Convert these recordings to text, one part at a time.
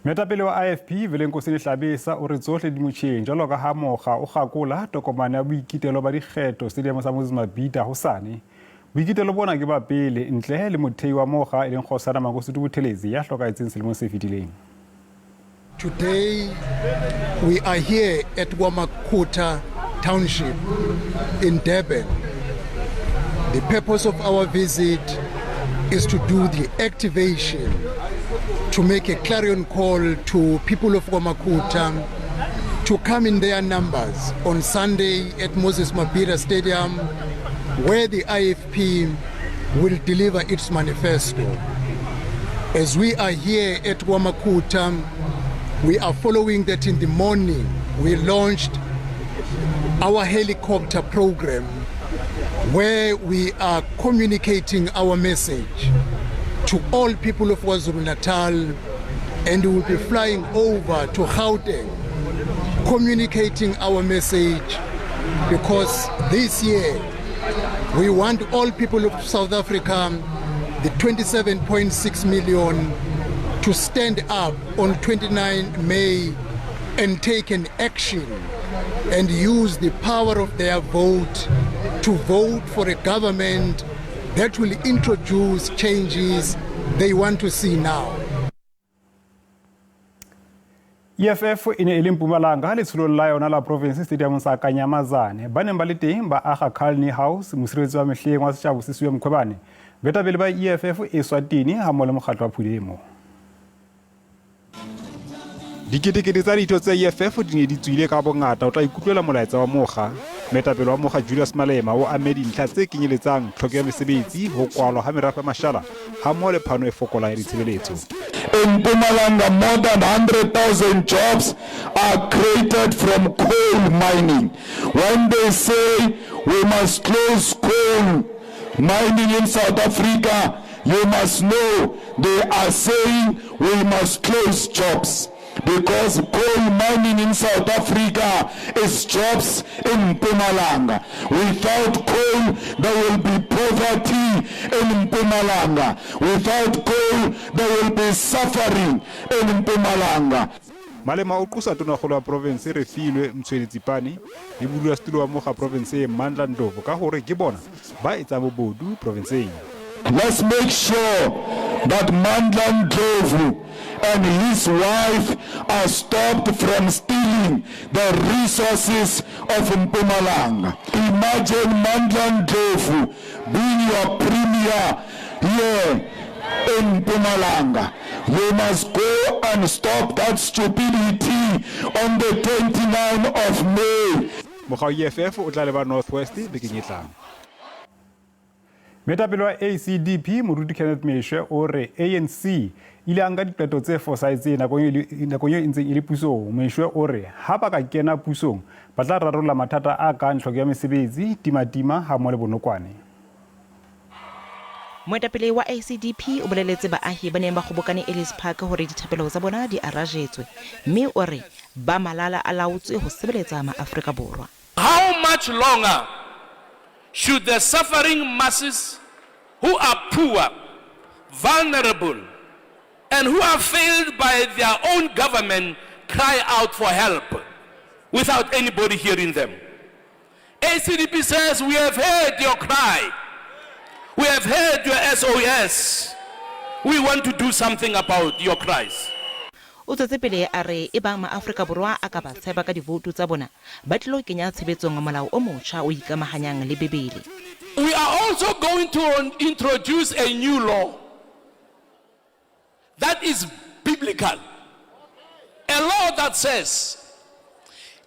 Metapele wa IFP Nkosini Hlabisa o re tsohle di motjheng jwalo ka ha mokga o gakola tokomane ya boikitelo ba dikgetho Stadium sa Mozambique hosane. Boikitelo bona ke ba pele ntle le mothei wa mokga e leng Kgosana Mangosuthu Buthelezi ya hlokaetseng selemo se fetileng. Today we are here at Wamakhuta Township in Durban. The purpose of our visit is to do the activation, to make a clarion call to people of Wamakhuta to come in their numbers on Sunday at Moses Mabhida Stadium, where the IFP will deliver its manifesto. As we are here at Wamakhuta, we are following that in the morning. We launched our helicopter program where we are communicating our message to all people of KwaZulu-Natal, and we will be flying over to Gauteng, communicating our message, because this year we want all people of South Africa, the 27.6 million, to stand up on 29 May and take an action and use the power of their vote to vote for a government that will introduce changes they want to see now. EFF ine e le Mpumalanga letsholong la yona la province Stadium sa Kanyamazane ba neng ba le teng ba aga Colony House mosireletsi wa mehleng wa setjhaba Sesiwe Mkhwebane betapele ba EFF Eswatini ha mo le mokgatlo wa Phudemo. Diketekete tsa ditho tsa EFF di ne di tswile ka bongata o tla ikutlwela molaetsa wa mokga metapelo wa mokga Julius Malema o ame dintlha tse kenyeletsang tlhoko ya mesebetsi ho kwalwa ha merafe mashala ha mo le phano e fokola ya ditshebeletso. In Mpumalanga, more than 100,000 jobs are created from coal mining. When they say we must close coal mining in South Africa, you must know they are saying we must close jobs. Because coal mining in South Africa is jobs in Mpumalanga. Without coal, there will be poverty in Mpumalanga. Without coal, there will be suffering in Mpumalanga. Malema o qosa tonakgolo wa province re filwe Mtswedi Pani le modulasetulo wa mokga province Mandla Ndlovu ka hore ke bona ba etsa bobodu provinceng. Let's make sure that Mandla Ndlovu and his wife are stopped from stealing the resources of Mpumalanga. Imagine Mandla Ndlovu being your premier here in Mpumalanga. You must go and stop that stupidity on the 29th of May. Mokga EFF o tla leba Northwest bekeng e tlang. Metapelo wa ACDP Moruti Kenneth Meshwe o re ANC ile anga diqeto tse fosahetseng nakong e ntseng e le pusong. Meshwe o re ha ba ka kena pusong ba tla rarolla mathata a kang tlhoko ya mesebetsi timatima ha mo le bonokwane. Moetapele wa ACDP o boleletse baahi ba neng ba kgobokane Ellis Park hore dithapelo tsa bona di arajetswe mme o re ba malala a laotswe ho sebeletsa ma-Afrika Borwa. How much longer should the suffering masses who are poor, vulnerable, and who are failed by their own government cry out for help without anybody hearing them? ACDP says, we have heard your cry. We have heard your SOS. We want to do something about your cries. O tsetsepele a re e bang ma-Afrika Borwa a ka ba tsheba ka divoutu tsa bona ba tlilo kenya tshebetsong molao o motjha o ikamahanyang le bebele. We are also going to introduce a new law that is biblical. A law that says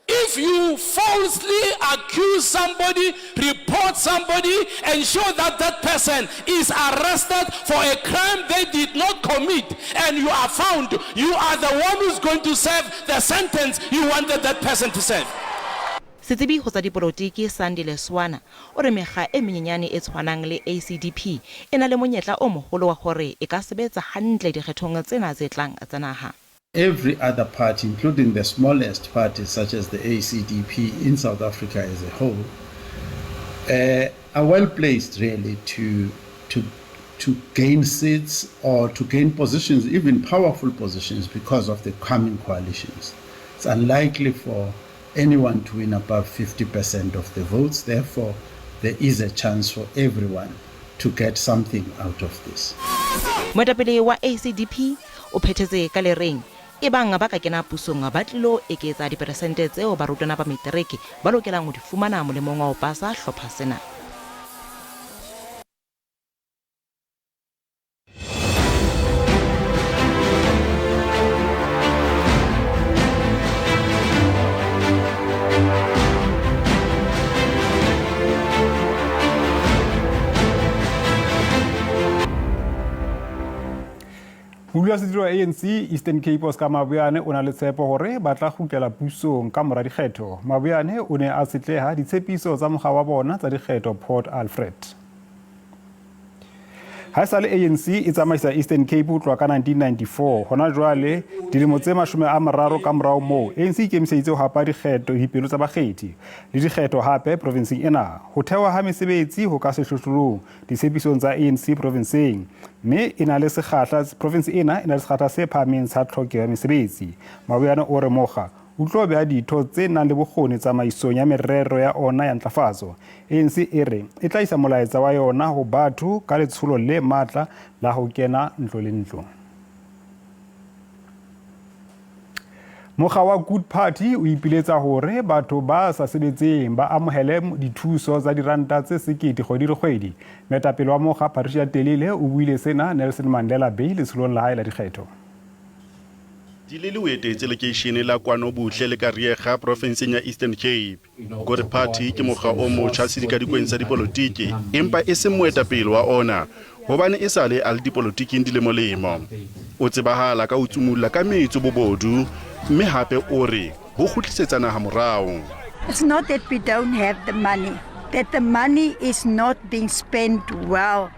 if you falsely accuse somebody, report somebody, and show that that person is arrested for a crime they did not commit, and you are found, you are the one who's going to serve the sentence you wanted that person to serve. Setsebi ho tsa dipolotiki Sandile Swana o re mekga e menyenyane e tshwanang le ACDP e na le monyetla o moholo wa hore e ka sebetsa hantle dikgethong tsena tse tlang tsa naha. Every other party, including the smallest parties such as the ACDP in South Africa as a whole, are well placed really to to gain seats or to gain positions, even powerful positions, because of the coming coalitions. It's unlikely for anyone to win above 50% of the votes. Therefore, there is a chance for everyone to get something out of this. Moetapele wa ACDP o phethetse ka lereng e bang ba ka kena pusong ba tlilo eketsa diperesente tseo barutwana ba metereke ba lokelang ho di fumana molemong wa ho pasa hlopha sena. Modulasetulo wa ANC Eastern Cape Oscar Mabuyane o na le tshepo hore ba tla kgutlela pusong ka mora dikgetho. Mabuyane o ne a setleha ditshepiso tsa mokga wa bona tsa dikgetho Port Alfred. Haesale ANC e tsamaisa Eastern Cape ho tloha ka 1994 hona jwale dilemo tse 30 ka morao moo ANC e ikemiseditse ho hapa dikgetho dipelo tsa bakgethi le dikgetho hape provinseng ena ho thewa ha mesebetsi ho ka sehlohlolong ditshepisong tsa ANC provinseng mme ena le sekgahla province ena ena le sekgahla se phahameng sa tlhokeho ya mesebetsi. Mabuyane o re mokga o tlo beha ditho tse nang le bokgoni tsamaisong ya merero ya ona ya ntlafatso. ANC e re e tla isa molaetsa wa yona ho batho ka letsholo le matla la ho kena ntlo le ntlo. Mokga wa Good Party o ipiletsa hore batho ba sa sebetseng ba amohele dithuso tsa diranta tse 1,000 kgwedi le kgwedi. Moetapele wa mokga Patricia Telile o buile sena Nelson Mandela Bay letsholo la hae la dikgetho. Dilele o etetse lekeishene la Kwano Buhle le Kariega provinseng ya Eastern Cape. Good Party ke mokga o motjha sedikadikweng sa dipolotiki empa e se moetapele wa ona hobane e sale a le dipolotiking dilemo. O tsebahala ka ho tsumulla ka metso bobodu mme hape o re ho kgutlisetsa naha morao. It's not that we don't have the money, that the money is not being spent well.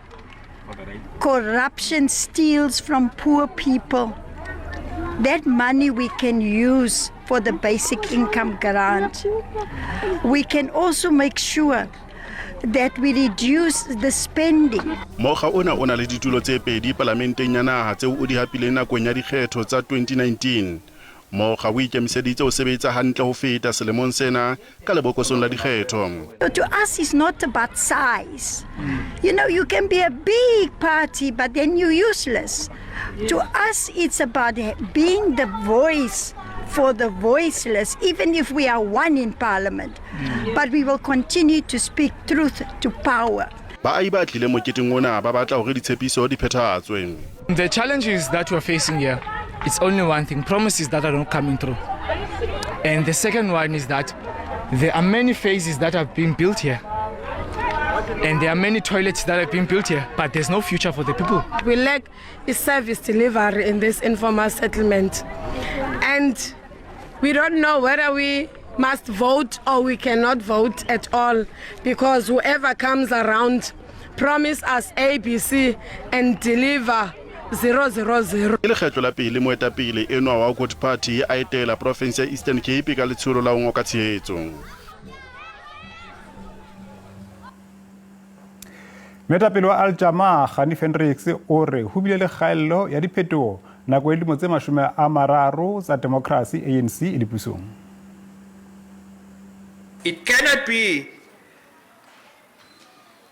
Corruption steals from poor people. That money we can use for the basic income grant. We can also make sure that we reduce the spending. Mokga ona le ditulo tse pedi parlamenteng ya naha tseo o di hapileng nakong ya dikgetho tsa 2019. Mokga o ikemiseditse ho sebetsa hantle ho feta selemong sena ka lebokosong la dikgetho. So to us it's not about size. You know, you can be a big party but then you're useless. To us it's about being the voice for the voiceless, even if we are one in parliament. But we will continue to speak truth to power. Ba ba tlile moketeng ona ba batla hore ditshepiso di phethahatswe. The challenges that we're facing here, it's only one thing, promises that are not coming through. And the second one is that there are many phases that have been built here. And there are many toilets that have been built here, but there's no future for the people. We lack the service delivery in this informal settlement. And we don't know whether we must vote or we cannot vote at all, because whoever comes around promise us ABC and deliver 000. Lekgetlo la pele moetapele enwa wa Good Party a etela province ya Eastern Cape ka letsholo la ho ngoka tshehetso. Moetapele wa Al-Jamaa Gani Fendrix o re ho bile le kgaello ya diphetoho nako e dilemo tse 30 tsa democracy ANC e le pusong. It cannot be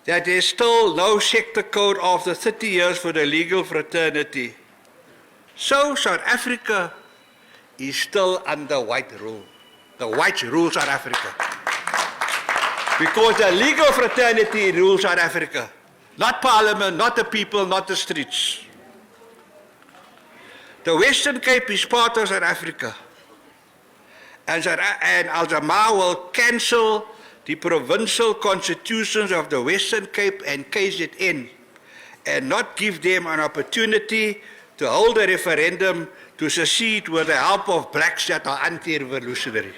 that there's still no sector code after 30 years for the legal fraternity. So South Africa is still under white rule. The whites rule South Africa. Because the legal fraternity rules South Africa. Not Parliament, not the people, not the streets. The Western Cape is part of South Africa. And Al-Jamaa will cancel the provincial constitutions of the Western Cape and KZN and not give them an opportunity to hold a referendum to secede with the help of blacks that are anti-revolutionary.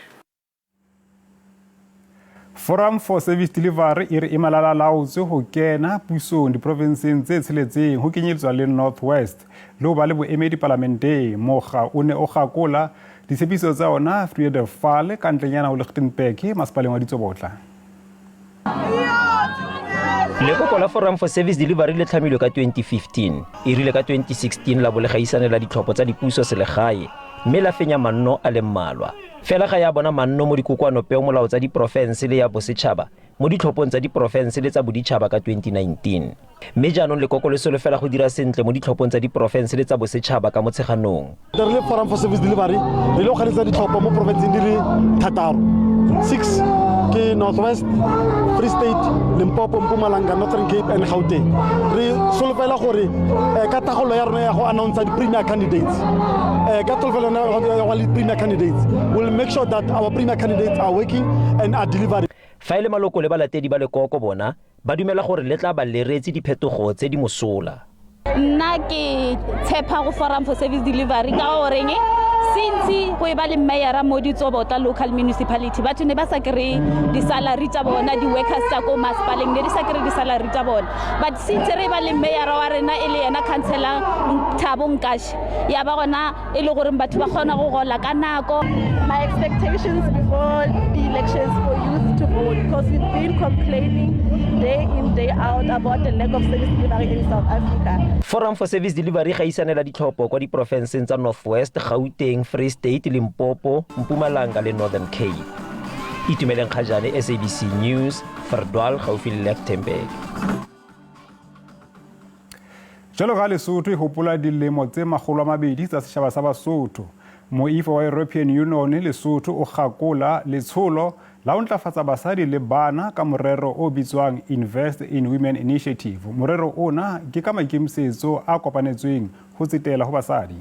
Forum for Service Delivery e re e malala-laotswe ho kena pusong diprovinseng tse tsheletseng ho kenyelletswa le North West le ho ba le boemedi parlamenteng. Mokga o ne o kgakola ditshepiso tsa ona Friede Fale ka ntlenyana ho Lichtenburg masepaleng wa Ditsobotla. lekoko la Forum for Service Delivery le tlhamilwe ka 2015 e rile ka 2016 la bolegaisane la ditlhopho tsa dipuso selegae mme la fenya manno a le mmalwa fela ga ya bona manno mo dikokoano peo molao tsa diprofense le ya bosetšhaba mo ditlhophong tsa diprofense le tsa boditšhaba ka 2019 mme jaanong lekoko le solofela go dira sentle mo ditlhophong tsa diprofense le tsa bosetšhaba ka motsheganong le Forum for Service Delivery le lo ganetsa ditlhopho mo province di le 6 ke Northwest, Free State, Limpopo, Mpumalanga, Northern Cape and Gauteng. Re solofela gore ka tagolo ya rona ya go announce the premier candidates. Ka tolofela ya premier candidates. We'll make sure that our premier candidates are working and are delivering. Fa ile maloko le balatedi ba lekoko bona ba dumela gore le tla ba leretse diphetogo tse di mosola. Nna ke tshepa go Forum for Service Delivery ka goreng since go ba le mayor mo ditsobota local municipality batho ne ba sa kry di salary tsa bona di workers tsa ko masipaleng ne di sa kry di salary tsa bona but since re ba le mayor wa rena e le yena councilor Thabo Nkashi ya ba gona e le gore batho ba gona go gola ka nako. My expectations before the elections for youth to vote because we've been complaining day in day out about the lack of service delivery in South Africa. Forum for Service Delivery ga isanela ditlhopho kwa diprofenseng tsa Northwest, Gauteng, Free State, Limpopo, Mpumalanga le Northern Cape. Itumeleng Khajane, SABC News, Verdwaal, gaufi le Lichtenburg. Jalo ga Lesotho e hopola dilemo tse 200 tsa setjhaba sa Basotho. Moifo wa European Union Lesotho o gakola letsholo la ho ntlafatsa basadi le bana ka morero o bitswang Invest in Women Initiative. Morero ona ke ka maikemisetso a kopanetsweng ho tsetela ho basadi.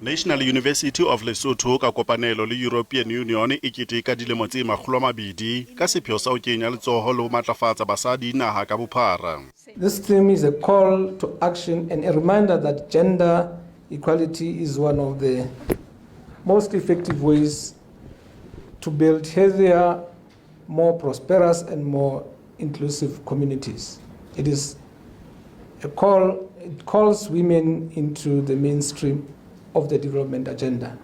National University of Lesotho ka kopanelo le European Union e keteka dilemo tse 200 ka sepheo sa ho kenya letsoho le ho matlafatsa basadi naha ka bophara. This theme is a call to action and a reminder that gender equality is one of the most effective ways to build healthier, more prosperous and more inclusive communities. It is a call, it calls women into the mainstream of the development agenda.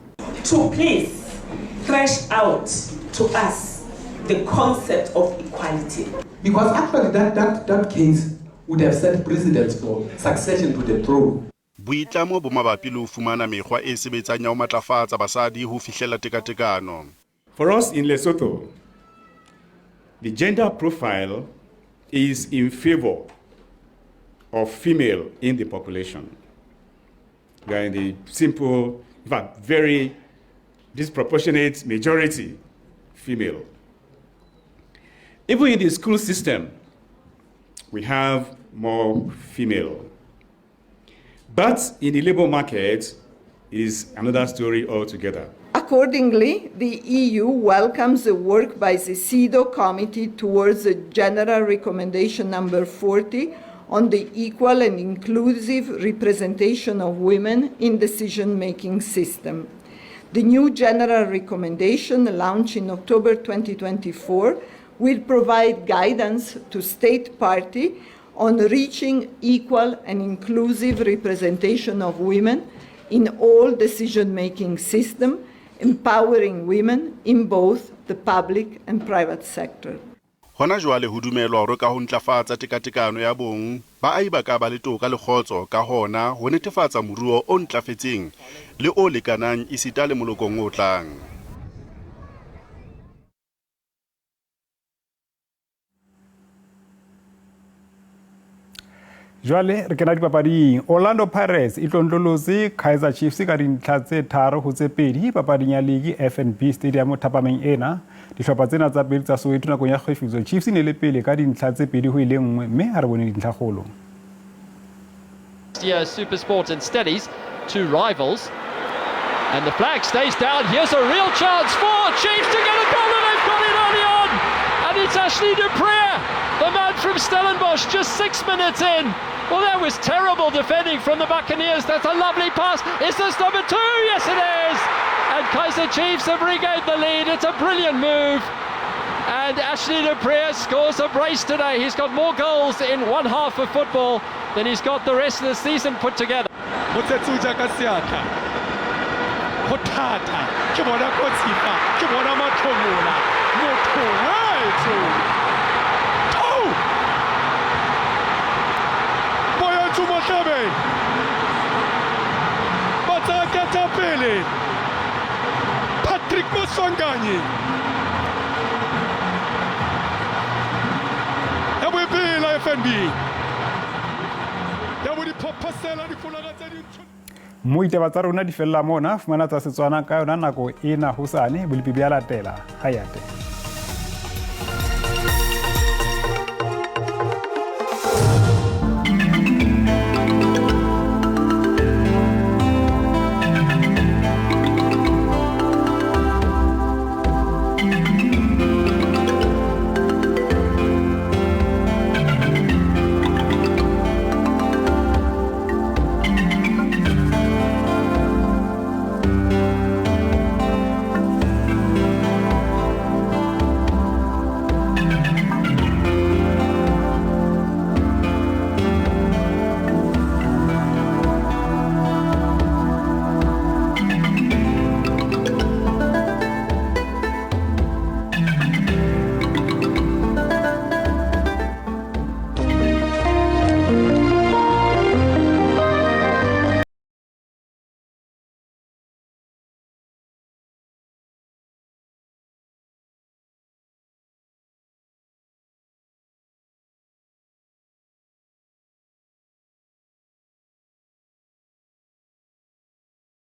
To please thresh out to us the concept of equality. Because actually that case would have set precedents for succession to the throne. Boitlamo bo mabapi le ho fumana mekgwa e sebetsang ya ho matlafatsa basadi ho fihlela tekatekano. For us in Lesotho, the gender profile is in favor of female in the population. We are in the simple, but very disproportionate majority female. Even in the school system, we have more female. But in the labor market is another story altogether. Accordingly, the EU welcomes the work by the Sesotho Committee towards the General Recommendation number 40 on the equal and inclusive representation of women in decision-making system. The new General Recommendation, launched in October 2024, will provide guidance to state parties on reaching equal and inclusive representation of women in all decision-making systems, empowering women in both the public and private sector. Hona jwale ho dumelwa hore ka ho ntlafatsa tekatekano ya bong baahi ba ka ba le toka le kgotso ka hona ho netefatsa moruo o ntlafetseng le o lekanang isita le molokong o tlang. Jwale re kena dipapading. Orlando Pirates e tlontlolotse Kaizer Chiefs ka dintlha tse 3 ho tse 2 papading ya League FNB Stadium thapameng ena. Dihlopha tsena tsa pele tsa Soweto nakong ya kgefutso. Chiefs ne le pele ka dintlha tse 2 ho ile nngwe mme ha re bone dintlha kgolo. Yeah, Super Sport and Steadies, two rivals. And the flag stays down. Here's a real chance for Chiefs to get a goal, and they've got it early on. And it's Ashley Dupree, the man from Stellenbosch, just 6 minutes in. Well, that was terrible defending from the Buccaneers. That's a lovely pass. Is this number 2? Yes, it is. And Kaizer Chiefs have regained the lead. It's a brilliant move. And Ashley Dupree scores a brace today. He's got more goals in one half of football than he's got the rest of the season put together. pele Patrick Moswanganyi ya boepela FNB ya bo diphophosela difolaga tse dintsho mo itaba tsa rona di fella mona fumana tsa Setswana ka yona nako ena hosane bolipi bja latela ga yate